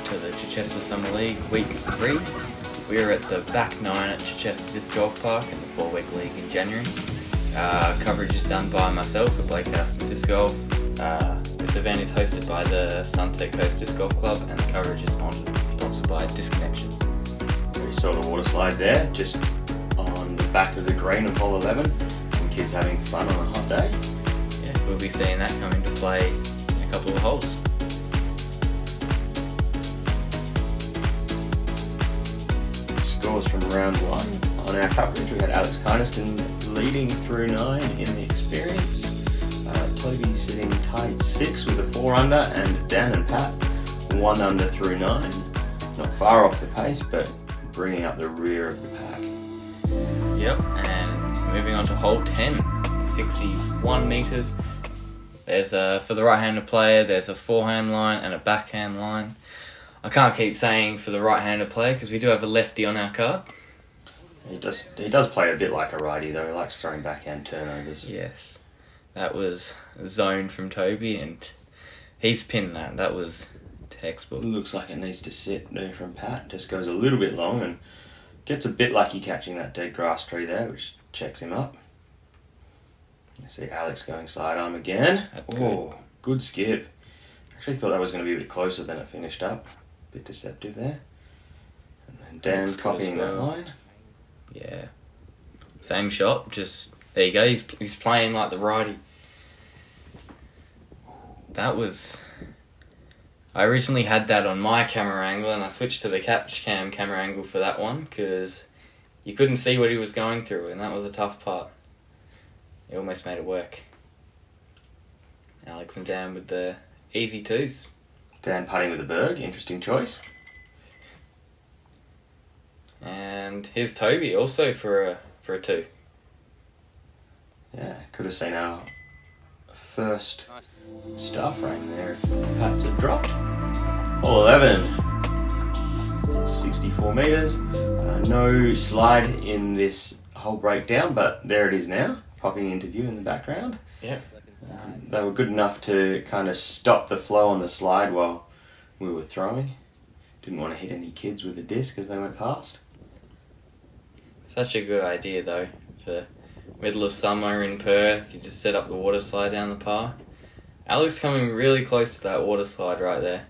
to the Chichester Summer League Week 3. We are at the back 9 at Chichester Disc Golf Park in the 4-week league in January. Coverage is done by myself at A.Kynaston Disc Golf. This event is hosted by the Sunset Coast Disc Golf Club and the coverage is sponsored by Disconnection. We saw the water slide there, just on the back of the green of hole 11. Some kids having fun on a hot day. Yeah, we'll be seeing that come into play in a couple of holes. Scores from round 1. On our coverage, we had A.Kynaston leading through 9 in the experience. Toby sitting tied 6 with a 4 under, and Dan and Pat 1 under through 9. Not far off the pace, but bringing up the rear of the pack. Yep, and moving on to hole 10, 61 metres. There's for the right-handed player, there's a forehand line and a backhand line. I can't keep saying for the right-handed player because we do have a lefty on our card. He does play a bit like a righty though. He likes throwing backhand turnovers. Yes, that was a zone from Toby and he's pinned that. That was textbook. Looks like it needs to sit there from Pat. Just goes a little bit long and gets a bit lucky catching that dead grass tree there, which checks him up. You see Alex going sidearm again. Oh, good skip. Actually thought that was going to be a bit closer than it finished up. Bit deceptive there. And then Dan copying that line. Yeah. Same shot, just there you go. He's playing like the righty. That was. I originally had that on my camera angle and I switched to the catch cam camera angle for that one because you couldn't see what he was going through and that was a tough part. He almost made it work. Alex and Dan with the easy twos. Dan putting with a berg, interesting choice. And here's Toby also for a 2. Yeah, could have seen our first star frame there if Pats had dropped. Hole 11, 64 metres. No slide in this whole breakdown, but there it is now, popping into view in the background. Yep. They were good enough to kind of stop the flow on the slide while we were throwing. Didn't want to hit any kids with the disc as they went past. Such a good idea though, for middle of summer in Perth, you just set up the water slide down the park. Alex coming really close to that water slide right there.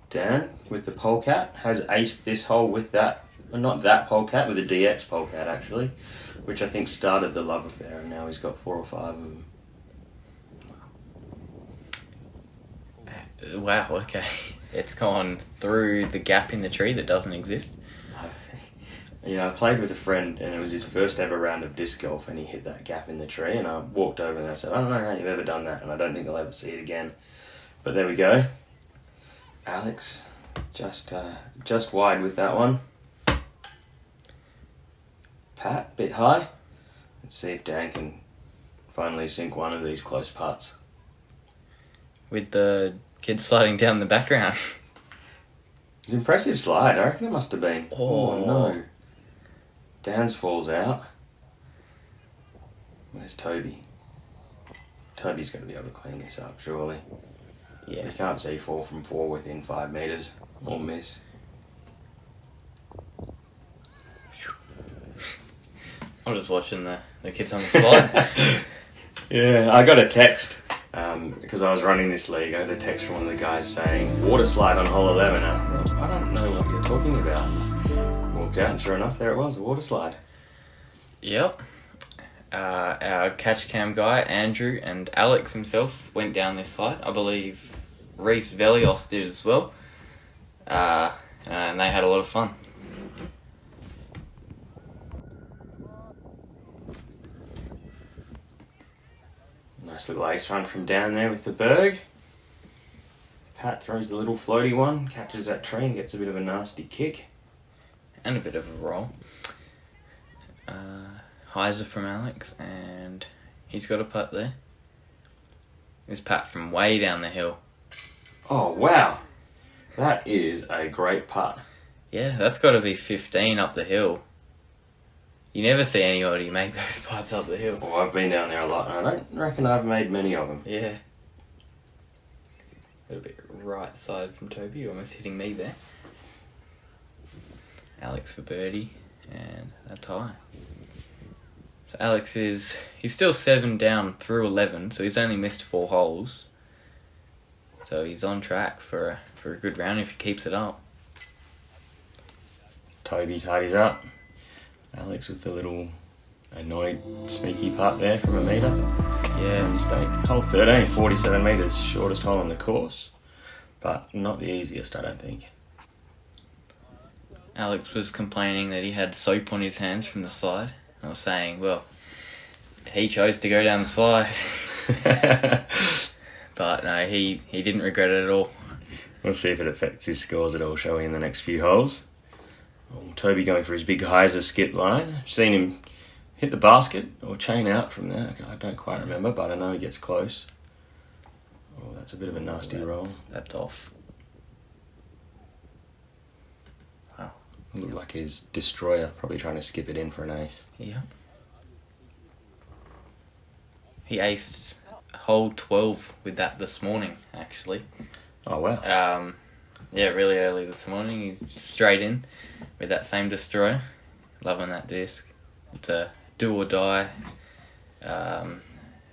Dan, with the polecat, has aced this hole with that, not that polecat, with a DX polecat actually, which I think started the love affair and now he's got 4 or 5 of them. Wow, okay. It's gone through the gap in the tree that doesn't exist. Yeah, I played with a friend and it was his first ever round of disc golf and he hit that gap in the tree and I walked over and I said, I don't know how you've ever done that and I don't think I'll ever see it again. But there we go. Alex, just wide with that one. Pat, bit high. Let's see if Dan can finally sink one of these close putts. With the kids sliding down the background. It's an impressive slide. I reckon it must have been. Oh no. Dan's falls out. Where's Toby? Toby's got to be able to clean this up, surely. Yeah. You can't see 4 from 4 within 5 metres or miss. I'm just watching the kids on the slide. Yeah, I got a text because I was running this league. I got a text from one of the guys saying, water slide on hole 11. I don't know what you're talking about. Walked out and sure enough, there it was, a water slide. Yep. Our catch cam guy, Andrew, and Alex himself went down this slide. I believe Reese Velios did as well. And they had a lot of fun. Nice little ace run from down there with the berg. Pat throws the little floaty one, catches that tree and gets a bit of a nasty kick. And a bit of a roll. Heiser from Alex, and he's got a putt there. This putt from way down the hill. Oh, wow. That is a great putt. Yeah, that's got to be 15 up the hill. You never see anybody make those putts up the hill. Well, I've been down there a lot, and I don't reckon I've made many of them. Yeah. A little bit right side from Toby, almost hitting me there. Alex for birdie and a tie. So Alex he's still 7 down through 11, so he's only missed 4 holes. So he's on track for a good round if he keeps it up. Toby tidies up. Alex with the little annoyed sneaky putt there from a metre. Yeah. Mistake. Hole 13, 47 metres, shortest hole on the course, but not the easiest, I don't think. Alex was complaining that he had soap on his hands from the slide. I was saying, well, he chose to go down the slide. But no, he didn't regret it at all. We'll see if it affects his scores at all, shall we, in the next few holes. Toby going for his big hyzer skip line. I've seen him hit the basket or chain out from there. I don't quite remember, but I know he gets close. Oh, that's a bit of a nasty roll. That's off. Wow. Looked like his destroyer, probably trying to skip it in for an ace. Yeah. He aced hole 12 with that this morning, actually. Oh, wow. Yeah, really early this morning. He's straight in with that same destroyer. Loving that disc. It's a do or die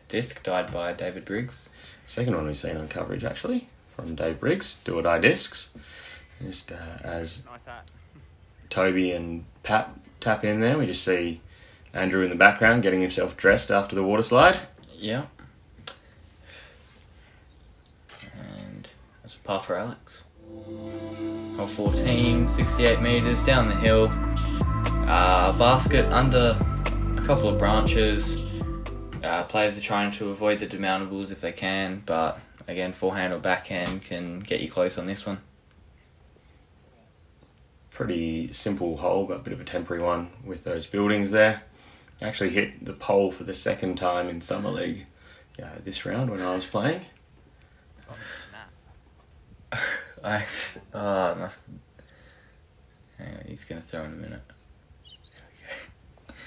disc, died by David Briggs. Second one we've seen on coverage, actually, from Dave Briggs, do or die discs. Just as Toby and Pat tap in there, we just see Andrew in the background getting himself dressed after the water slide. Yeah. And that's a par for Alex. Hole 14, 68 metres down the hill. Basket under a couple of branches. Players are trying to avoid the demountables if they can, but again, forehand or backhand can get you close on this one. Pretty simple hole, but a bit of a temporary one with those buildings there. Actually hit the pole for the second time in Summer League this round when I was playing. Hang on, he's going to throw in a minute. Okay.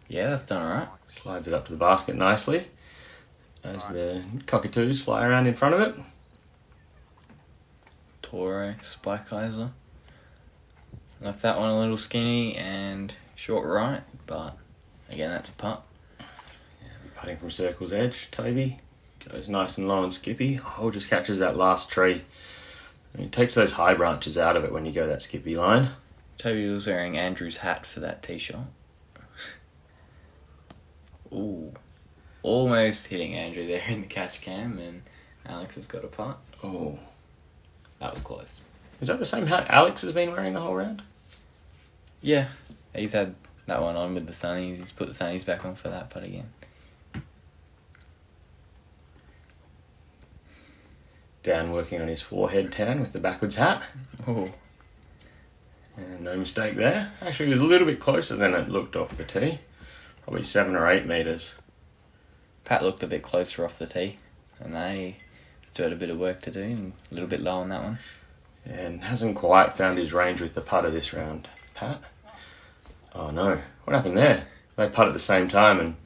Yeah, that's done alright. Slides it up to the basket nicely as the cockatoos fly around in front of it. Toro, Spikeiser. Left that one a little skinny and short right, but again, that's a putt. Putting from circle's edge, Toby goes nice and low and skippy. Oh, just catches that last tree. And it takes those high branches out of it when you go that skippy line. Toby was wearing Andrew's hat for that tee shot. Ooh, almost hitting Andrew there in the catch cam, and Alex has got a putt. Oh, that was close. Is that the same hat Alex has been wearing the whole round? Yeah, he's had that one on with the sunnies. He's put the sunnies back on for that putt again. Dan working on his forehead tan with the backwards hat. Oh. And no mistake there. Actually, it was a little bit closer than it looked off the tee. Probably 7 or 8 metres. Pat looked a bit closer off the tee, and they still had a bit of work to do, and a little bit low on that one. And hasn't quite found his range with the putter this round. Pat? Oh no, what happened there? They putt at the same time and...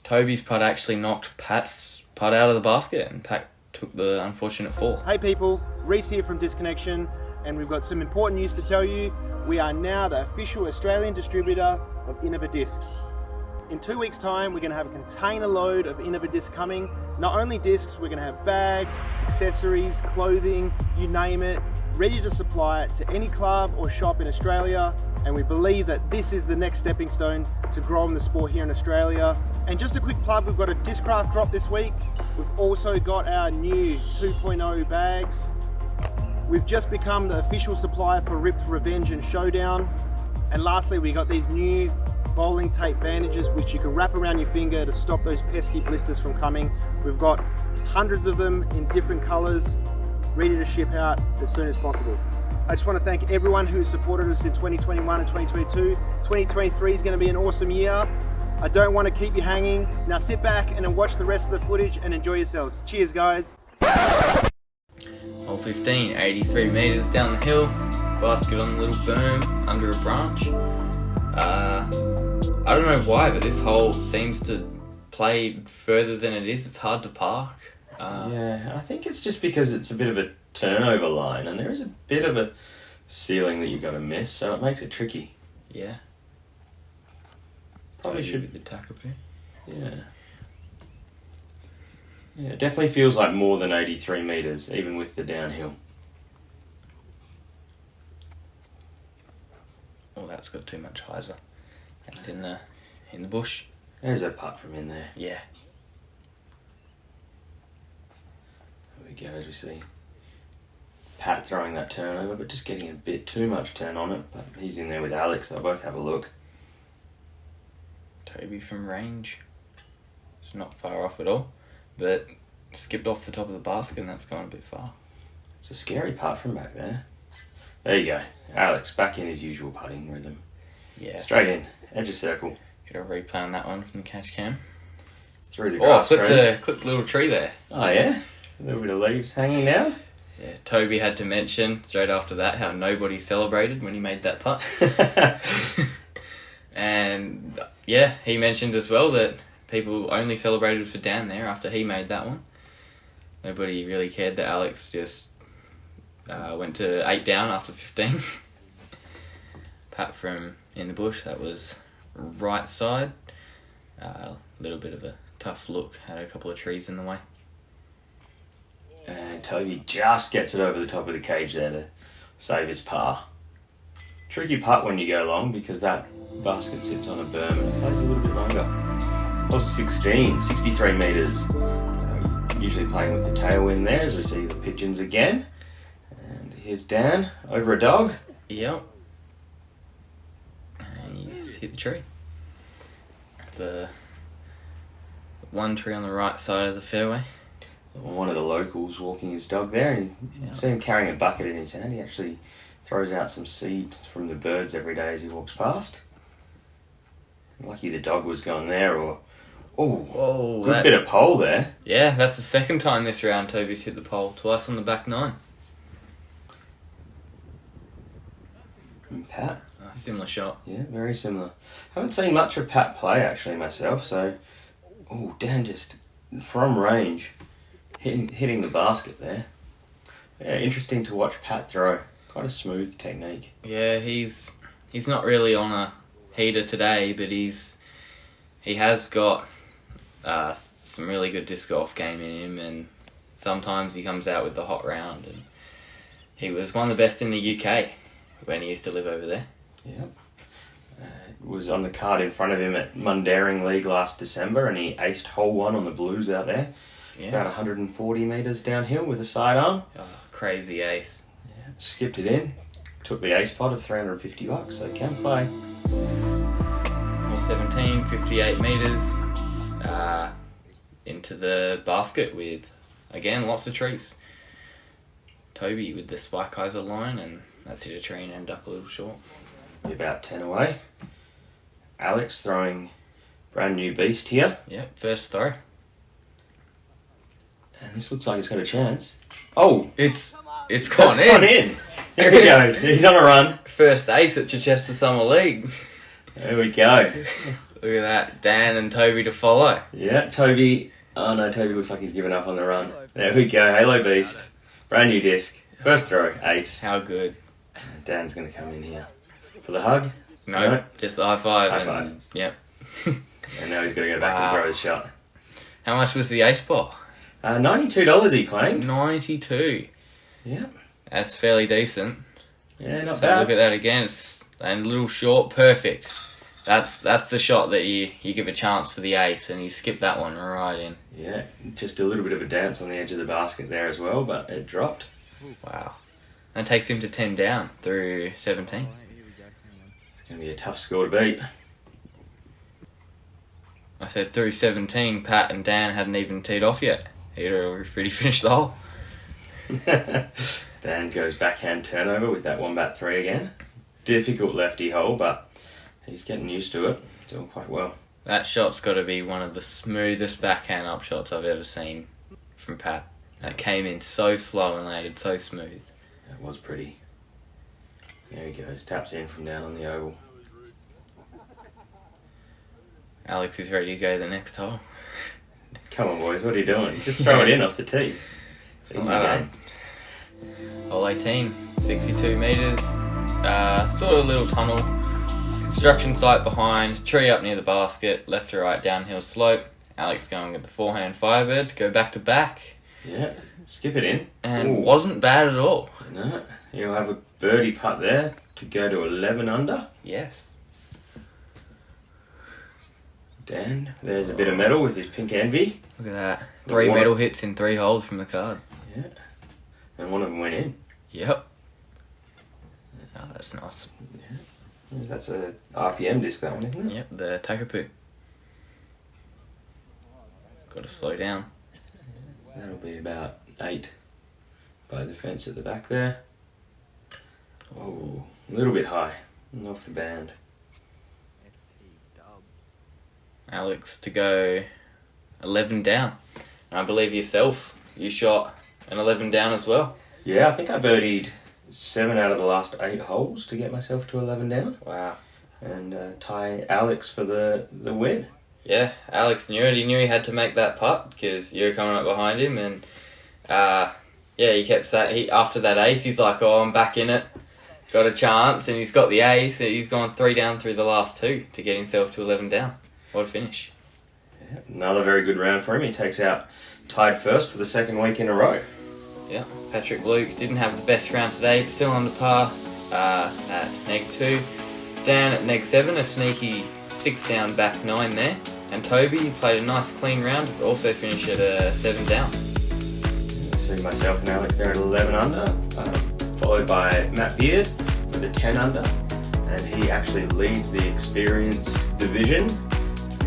Toby's putt actually knocked Pat's putt out of the basket, and Pat took the unfortunate fall. Hey people, Reese here from Disconnection, and we've got some important news to tell you. We are now the official Australian distributor of Innova Discs. In 2 weeks' time, we're going to have a container load of Innova Discs coming. Not only discs, we're going to have bags, accessories, clothing, you name it, ready to supply it to any club or shop in Australia. And we believe that this is the next stepping stone to growing the sport here in Australia. And just a quick plug, we've got a Discraft drop this week. We've also got our new 2.0 bags. We've just become the official supplier for Ripped Revenge and Showdown. And lastly, we got these new bowling tape bandages which you can wrap around your finger to stop those pesky blisters from coming. We've got hundreds of them in different colors, ready to ship out as soon as possible. I just want to thank everyone who supported us in 2021 and 2022. 2023 is going to be an awesome year. I don't want to keep you hanging. Now sit back and watch the rest of the footage and enjoy yourselves. Cheers, guys. Hole 15, 83 metres down the hill. Basket on a little berm under a branch. I don't know why, but this hole seems to played further than it is. It's hard to park. Yeah, I think it's just because it's a bit of a turnover line, and there is a bit of a ceiling that you've got to miss, so it makes it tricky. Yeah. Probably Toby should. with the Takapoo. Yeah. Yeah, it definitely feels like more than 83 metres, even with the downhill. Oh, that's got too much hyzer. That's in the bush. There's a putt from in there. Yeah. There we go, as we see Pat throwing that turnover, but just getting a bit too much turn on it. But he's in there with Alex. They'll both have a look. Toby from range. It's not far off at all, but skipped off the top of the basket and that's gone a bit far. It's a scary putt from back there. There you go. Alex back in his usual putting rhythm. Yeah. Straight in. Edge of circle. Get a replay on that one from the catch cam. Through the grass trees. Clipped the little tree there. Oh yeah? A little bit of leaves hanging down. Yeah, Toby had to mention straight after that how nobody celebrated when he made that putt. And yeah, he mentioned as well that people only celebrated for Dan there after he made that one. Nobody really cared that Alex just went to 8 down after 15. Pat from in the bush, that was right side. A little bit of a tough look, had a couple of trees in the way. And Toby just gets it over the top of the cage there to save his par. Tricky putt when you go long because that basket sits on a berm and it plays a little bit longer. Hole 16, 63 metres. Usually playing with the tailwind there as we see the pigeons again. And here's Dan over a dog. Yep. And he's hit the tree. The one tree on the right side of the fairway. One of the locals walking his dog there, and you see him carrying a bucket in his hand. He actually throws out some seeds from the birds every day as he walks past. Lucky the dog was gone there, or... Oh, good bit of pole there. Yeah, that's the second time this round Toby's hit the pole, twice on the back 9. And Pat. Similar shot. Yeah, very similar. Haven't seen much of Pat play, actually, myself, so... Oh, Dan just, from range, hitting the basket there. Yeah, interesting to watch Pat throw. Quite a smooth technique. Yeah, he's not really on a heater today, but he has got some really good disc golf game in him, and sometimes he comes out with the hot round. And he was one of the best in the UK when he used to live over there. Yep. Was on the card in front of him at Mundaring League last December, and he aced hole 1 on the blues out there. Yeah. About 140 metres downhill with a sidearm. Oh, crazy ace. Yeah. Skipped it in. Took the ace pot of $350, so can play. Hole 17, 58 metres. Into the basket with, again, lots of trees. Toby with the spike hyzer line, and that's hit a tree and ended up a little short. About 10 away. Alex throwing brand new beast here. Yep, first throw. And this looks like it's got a chance. Oh! It's gone in. There he goes. He's on a run. First ace at Chichester Summer League. There we go. Look at that. Dan and Toby to follow. Yeah, Toby. Oh no, Toby looks like he's given up on the run. There we go. Halo Beast. Brand new disc. First throw. Ace. How good. Dan's going to come in here. For the hug? No, just the high five. High five. Yep. And now he's got to go back and throw his shot. How much was the ace pot? $92 he claimed. 92. Yep. That's fairly decent. Yeah, not So bad. look at that again. And a little short, perfect. That's the shot that you give a chance for the ace, and you skip that one right in. Yeah, just a little bit of a dance on the edge of the basket there as well, but it dropped. Wow. That takes him to 10 down through 17. It's going to be a tough score to beat. I said through 17, Pat and Dan hadn't even teed off yet. He'd already finished the hole. Dan goes backhand turnover with that wombat 3 again. Difficult lefty hole, but he's getting used to it. Doing quite well. That shot's got to be one of the smoothest backhand up shots I've ever seen from Pat. That came in so slow and landed so smooth. That was pretty. There he goes. Taps in from down on the oval. Alex is ready to go to the next hole. Come on, boys, what are you doing? Just throw it in off the tee. It's easy game. Hole 18, 62 metres, sort of a little tunnel, construction site behind, tree up near the basket, left to right downhill slope. Alex going with the forehand firebird to go back to back. Yeah, skip it in. And wasn't bad at all. No, he'll have a birdie putt there to go to 11 under. Yes. Dan, there's a bit of metal with his pink envy. Look at that. 3 medal hits in 3 holes from the card. Yeah. And one of them went in. Yep. Oh, that's nice. Yeah. That's a RPM disc, that one, isn't it? Yep, the Takapoo. Got to slow down. That'll be about 8 by the fence at the back there. Oh, a little bit high. Off the band. Alex to go 11 down. And I believe yourself, you shot an 11 down as well. Yeah, I think I birdied 7 out of the last 8 holes to get myself to 11 down. Wow. And tie Alex for the win. Yeah, Alex knew it. He knew he had to make that putt because you were coming up behind him. And he kept saying, after that ace, he's like, oh, I'm back in it. Got a chance. And he's got the ace. He's gone 3 down through the last 2 to get himself to 11 down. What a finish. Yeah, another very good round for him. He takes out tied first for the 2nd week in a row. Yeah, Patrick Luke didn't have the best round today, but still under par at -2. Dan at -7, a sneaky 6 down back 9 there. And Toby played a nice clean round, but also finished at a 7 down. See myself and Alex there at 11 under, followed by Matt Beard with a 10 under. And he actually leads the experience division.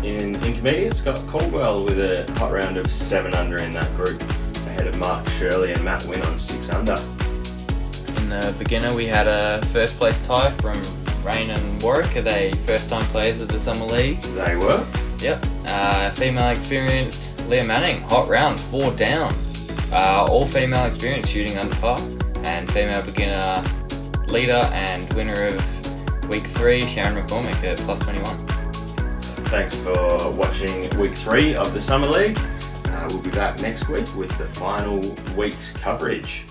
In intermediate, Scott Caldwell with a hot round of 7 under in that group, ahead of Mark Shirley and Matt Wynn on 6 under. In the beginner, we had a first place tie from Rain and Warwick. Are they first time players of the Summer League? They were. Yep. Female experienced Leah Manning, hot round, 4 down. All female experience shooting under par. And female beginner leader and winner of week 3, Sharon McCormick at +21. Thanks for watching week 3 of the Summer League. We'll be back next week with the final week's coverage.